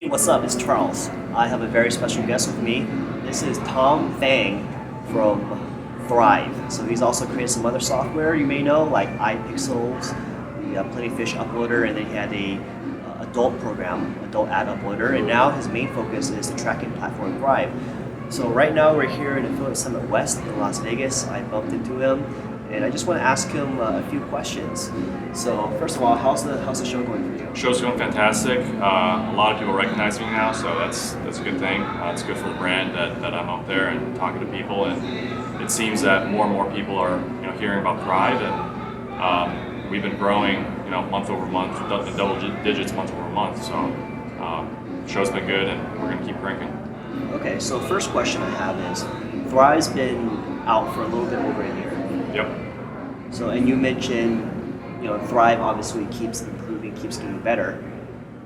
What's up? It's Charles. I have a very special guest with me. This is Fang from Thrive. So he's also created some other software you may know, like iPixels, the Plenty Fish uploader, and then he had a adult program, adult ad uploader, and now his main focus is the tracking platform Thrive. So right now we're here in Affiliate Summit West in Las Vegas. I bumped into him, and I just want to ask him a few questions. So first of all, how's the show going for you? Show's going fantastic. A lot of people recognize me now, so that's a good thing. It's good for the brand that I'm out there and talking to people, and it seems that more and more people are hearing about Thrive, and we've been growing month over month, double digits month over month. So show's been good, and we're going to keep cranking. Okay, so first question I have is, Thrive's been out for a little bit over a year. Yep. So, and you mentioned, Thrive obviously keeps improving, keeps getting better.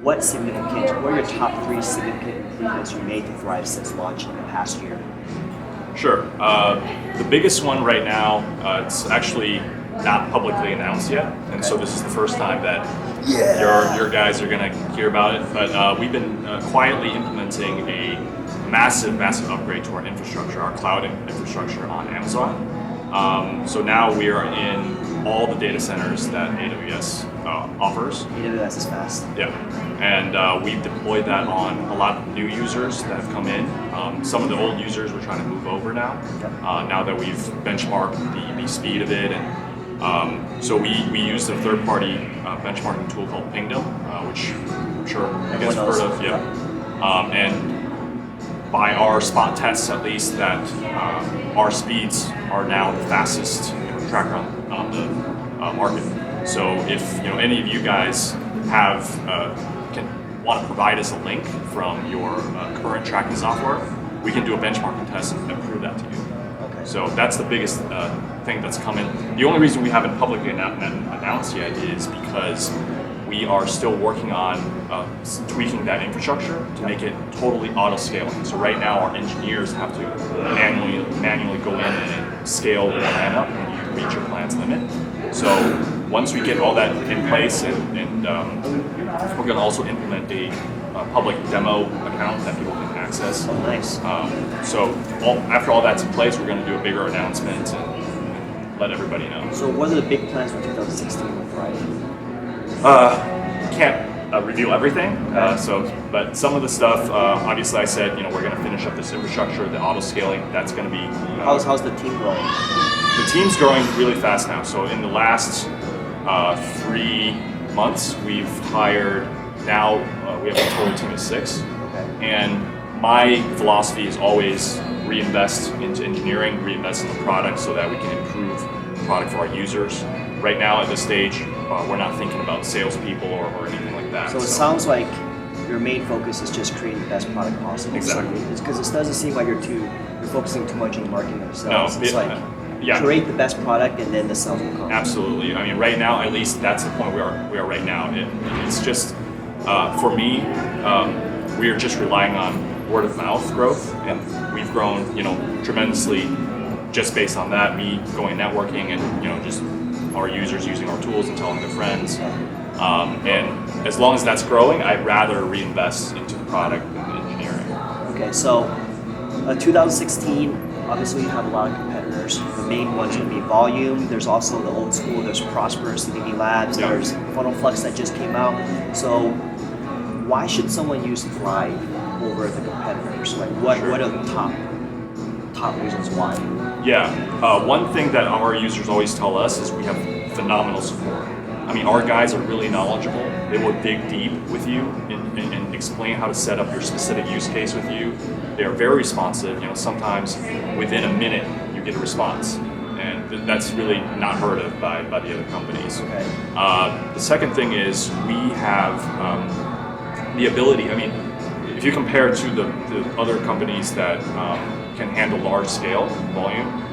What are your top 3 significant improvements you made to Thrive since launch in the past year? Sure. The biggest one right now, it's actually not publicly announced yet, and so this is the first time that your guys are going to hear about it. But we've been quietly implementing a massive upgrade to our infrastructure, our cloud infrastructure on Amazon. So now we are in all the data centers that AWS offers. AWS is fast. Yeah, and we've deployed that on a lot of new users that have come in. Some of the old users we're trying to move over now. Now that we've benchmarked the speed of it, and so we use a third-party benchmarking tool called Pingdom, which I'm sure you guys have heard of. Yeah, and by our spot tests, at least, that our speeds are now the fastest tracker on the market. So if any of you guys want to provide us a link from your current tracking software, we can do a benchmarking test and prove that to you. Okay. So that's the biggest thing that's coming. The only reason we haven't publicly announced yet is because we are still working on tweaking that infrastructure to make it totally auto-scaling. So right now our engineers have to manually go in and scale the plan up when you reach your plan's limit. So once we get all that in place, and we're going to also implement a public demo account that people can access. Oh, nice. So after all that's in place, we're going to do a bigger announcement and let everybody know. So what are the big plans for 2016 with Thrive? Can't reveal everything. But some of the stuff, obviously, I said we're going to finish up this infrastructure, the auto scaling. That's going to be. How's the team growing? The team's growing really fast now. So in the last 3 months, we've hired. Now we have a total team of 6. Okay. And my philosophy is always reinvest into engineering, reinvest in the product, so that we can improve the product for our users. Right now, at this stage, we're not thinking about salespeople or anything like that. So it sounds like your main focus is just creating the best product possible. Exactly. Because it doesn't seem like you're focusing too much on marketing yourselves. No, it's create the best product and then the sales will come. Absolutely. I mean, right now, at least that's the point we are right now. It's just, for me, we are just relying on word of mouth growth, and we've grown, tremendously just based on that. Me going networking and just our users using our tools and telling their friends. And as long as that's growing, I'd rather reinvest into the product than engineering. Okay, so 2016, obviously you have a lot of competitors. The main one's going to be Volume. There's also the old school. There's Prosper, CDD Labs. Yeah. There's Funnel Flux that just came out. So why should someone use Thrive over the competitors? Like what are the top reasons why? Yeah, one thing that our users always tell us is we have phenomenal support. I mean, our guys are really knowledgeable. They will dig deep with you and explain how to set up your specific use case with you. They are very responsive. Sometimes within a minute you get a response, and that's really not heard of by the other companies. Okay. The second thing is we have the ability. I mean, if you compare to the other companies that can handle large scale volume,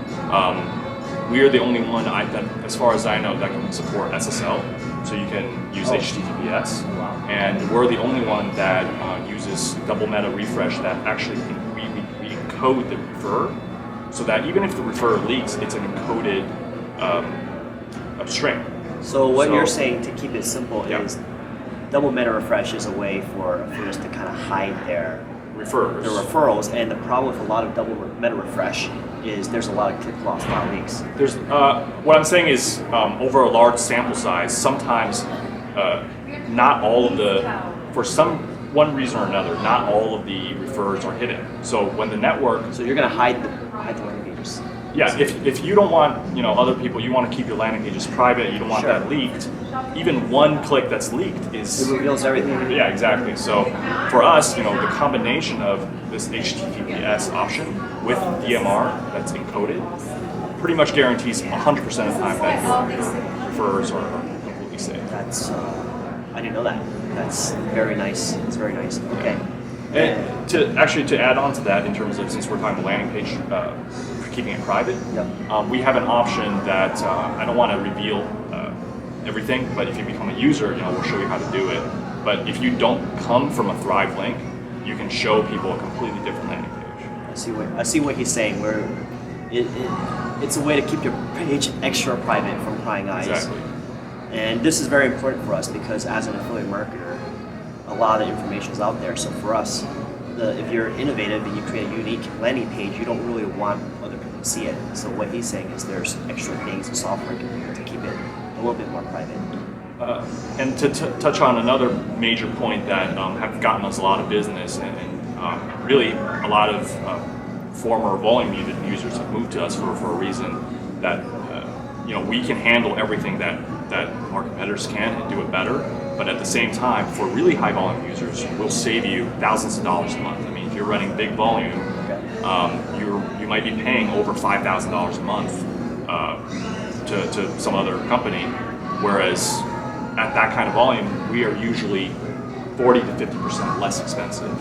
we are the only one that, as far as I know, that can support SSL. So you can use HTTPS, and we're the only one that uses double meta refresh. That actually we encode the refer, so that even if the refer leaks, it's an encoded string. So what you're saying, to keep it simple, is double meta refresh is a way for affiliates to kind of hide their referrals, and the problem with a lot of double meta refresh is there's a lot of click loss, file leaks. There's what I'm saying is over a large sample size, sometimes not all of the, for one reason or another, not all of the refers are hidden. So when the network, so you're going to hide the landing pages. Yeah, if you don't want other people, you want to keep your landing pages private, you don't want that leaked. Even one click that's leaked it reveals everything. Yeah, exactly. So for us, the combination of this HTTPS option with DMR that's encoded pretty much guarantees 100% of the time that your referrers are completely safe. That's I didn't know that. That's very nice. It's very nice. Okay. And to add on to that, in terms of, since we're talking about landing page, keeping it private, we have an option that I don't want to reveal everything, but if you become a user, we'll show you how to do it. But if you don't come from a Thrive link, you can show people a completely different landing page. I see what he's saying. Where it's a way to keep your page extra private from prying eyes. Exactly. And this is very important for us because as an affiliate marketer, a lot of information is out there. So for us, if you're innovative and you create a unique landing page, you don't really want other people to see it. So what he's saying is there's extra things the software can do to keep it a little bit more private. And to touch on another major point that have gotten us a lot of business, and really a lot of former volume users have moved to us for a reason that we can handle everything that our competitors can and do it better. But at the same time, for really high volume users, we'll save you thousands of dollars a month. I mean, if you're running big volume, you might be paying over $5,000 a month to some other company, whereas at that kind of volume, we are usually 40 to 50% less expensive.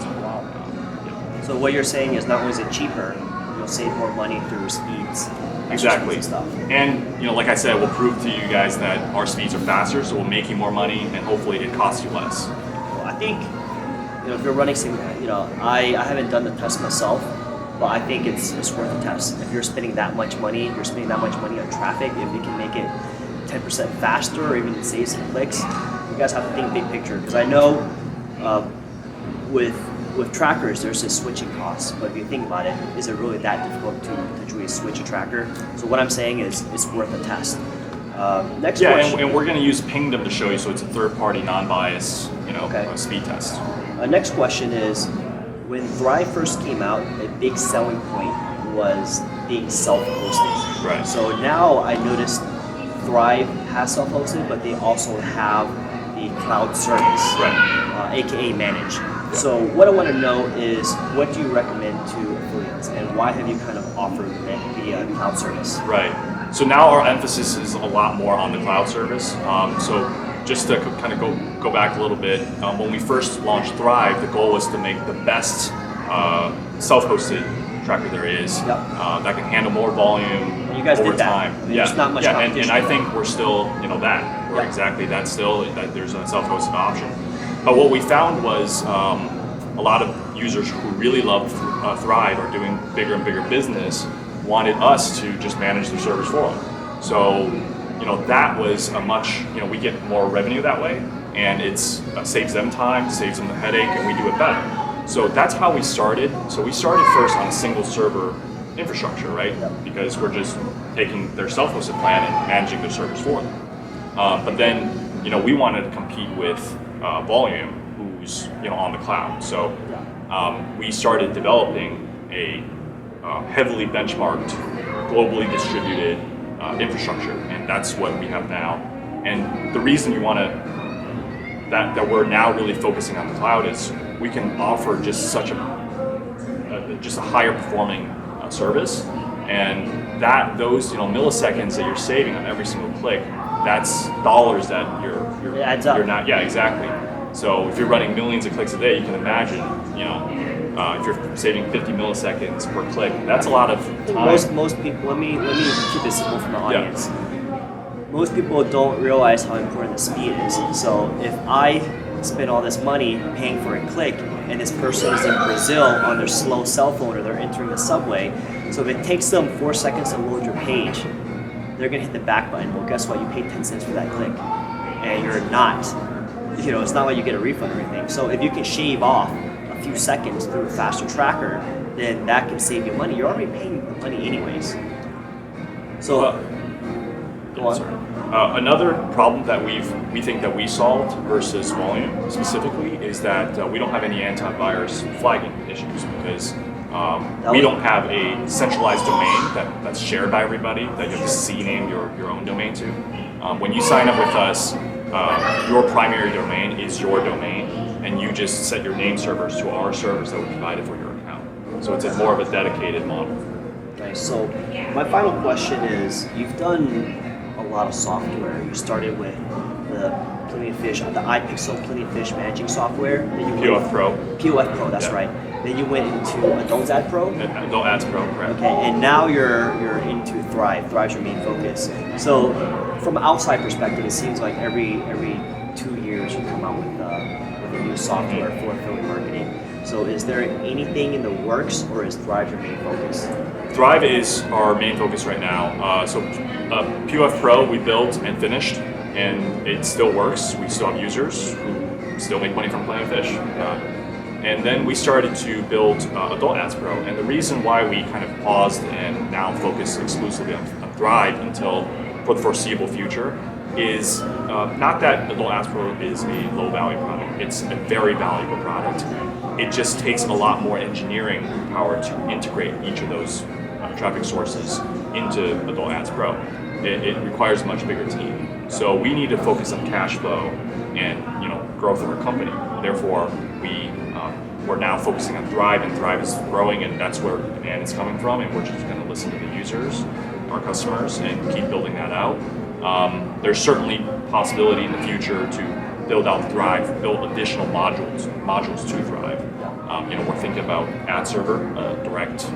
So what you're saying is not only is it cheaper, you'll save more money through speeds. Exactly. And stuff. And like I said, we'll prove to you guys that our speeds are faster, so we'll make you more money, and hopefully it costs you less. Well, I think if you're running, I haven't done the test myself, but I think it's worth the test. If you're spending that much money, on traffic. If you can make it 10% faster, or even save some clicks, you guys have to think big picture. Because I know with trackers, there's this switching cost, but if you think about it, is it really that difficult to potentially switch a tracker? So what I'm saying is it's worth a test. Next question. And we're going to use Pingdom to show you, so it's a third-party, non-biased, speed test. Next question is, when Thrive first came out, a big selling point was being self-hosted. Right. So now I noticed Thrive has self-hosted, but they also have the cloud service, aka managed. So what I want to know is, what do you recommend to affiliates, and why have you kind of offered the cloud service? Right. So now our emphasis is a lot more on the cloud service. So just to kind of go back a little bit, when we first launched Thrive, the goal was to make the best self-hosted tracker there is that can handle more volume you guys over did that. time. I mean, there's not much competition. And I think we're still that. We're exactly that still. That there's a self-hosted option. But what we found was a lot of users who really love Thrive, are doing bigger and bigger business, wanted us to just manage their servers for them. So, that was a much, we get more revenue that way, and it's saves them time, saves them the headache, and we do it better. So that's how we started. So we started first on a single server infrastructure, right? Because we're just taking their self-hosted plan and managing their servers for them. But then, we wanted to compete with Volume, who's on the cloud. So we started developing a heavily benchmarked, globally distributed infrastructure, and that's what we have now. And the reason you want to that we're now really focusing on the cloud is we can offer just such a higher performing service, and those milliseconds that you're saving on every single click, that's dollars that you're adds up. You're not exactly. So if you're running millions of clicks a day, you can imagine if you're saving 50 milliseconds per click, that's a lot of time. Most people, let me keep it simple for the audience. Most people don't realize how important the speed is. So if I spend all this money paying for a click, and this person is in Brazil on their slow cell phone, or they're entering the subway, so if it takes them 4 seconds to load your page, they're gonna hit the back button. Well, guess what? You paid 10 cents for that click, and you're not it's not like you get a refund or anything. So if you can shave off a few seconds through a faster tracker, then that can save you money. You're already paying the money anyways. So, go on. Sorry. Another problem that we think that we solved versus Volume specifically is that we don't have any antivirus flagging issues because we don't have a centralized domain that's shared by everybody that you have to CNAME your own domain to. When you sign up with us, your primary domain is your domain, and you just set your name servers to our servers that we provided for your account. So it's more of a dedicated model. Nice. So my final question is, you've done a lot of software. You started with the Plenty of Fish, the iPixel Plenty of Fish managing software. Then you POF Pro. POF Pro, that's right. Then you went into Adult Ad Pro. Adult Ads Pro, correct. Okay, and now you're into Thrive. Thrive's your main focus. So from an outside perspective, it seems like every 2 years you come out with a new software for affiliate marketing. So is there anything in the works, or is Thrive your main focus? Thrive is our main focus right now. So POF Pro we built and finished, and it still works. We still have users who still make money from Plenty of Fish. And then we started to build Adult Ads Pro. And the reason why we kind of paused and now focus exclusively on Thrive until for the foreseeable future is not that Adult Ads Pro is a low value product. It's a very valuable product. It just takes a lot more engineering power to integrate each of those traffic sources into Adult Ads Pro. It requires a much bigger team. So we need to focus on cash flow and growth of our company. Therefore, we're now focusing on Thrive, and Thrive is growing, and that's where the demand is coming from. And we're just going to listen to the users, our customers, and keep building that out. There's certainly possibility in the future to build out Thrive, build additional modules to Thrive. We're thinking about ad server, direct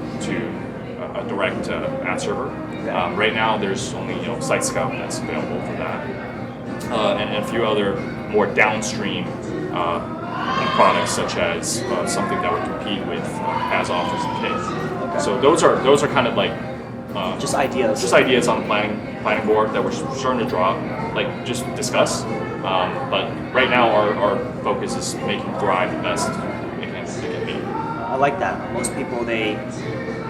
ad server. Right now, there's only Site Scout that's available for that, and a few other more downstream products, such as something that would compete with As Offers and Kit. Okay. So those are kind of like just ideas. Just ideas on the planning board that we're starting to draw, just discuss. But right now, our focus is making Thrive the best it can be. I like that. Most people, they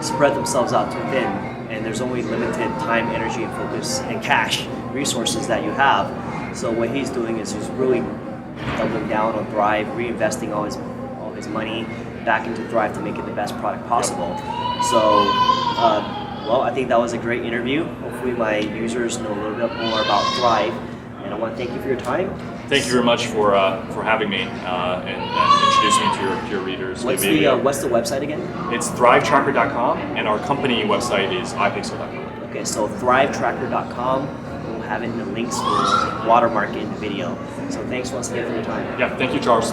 spread themselves out too thin, and there's only limited time, energy, and focus and cash resources that you have. So what he's doing is he's really doubling down on Thrive, reinvesting all his money back into Thrive to make it the best product possible. So, well, I think that was a great interview. Hopefully my users know a little bit more about Thrive, and I want to thank you for your time. Thank you very much for having me and introducing me to your readers. What's the website again? It's thrivetracker.com, and our company website is ipixel.com. Okay, so thrivetracker.com. We'll have it in the links. We'll watermark it in the video. So thanks once again for your time. Yeah, thank you, Charles.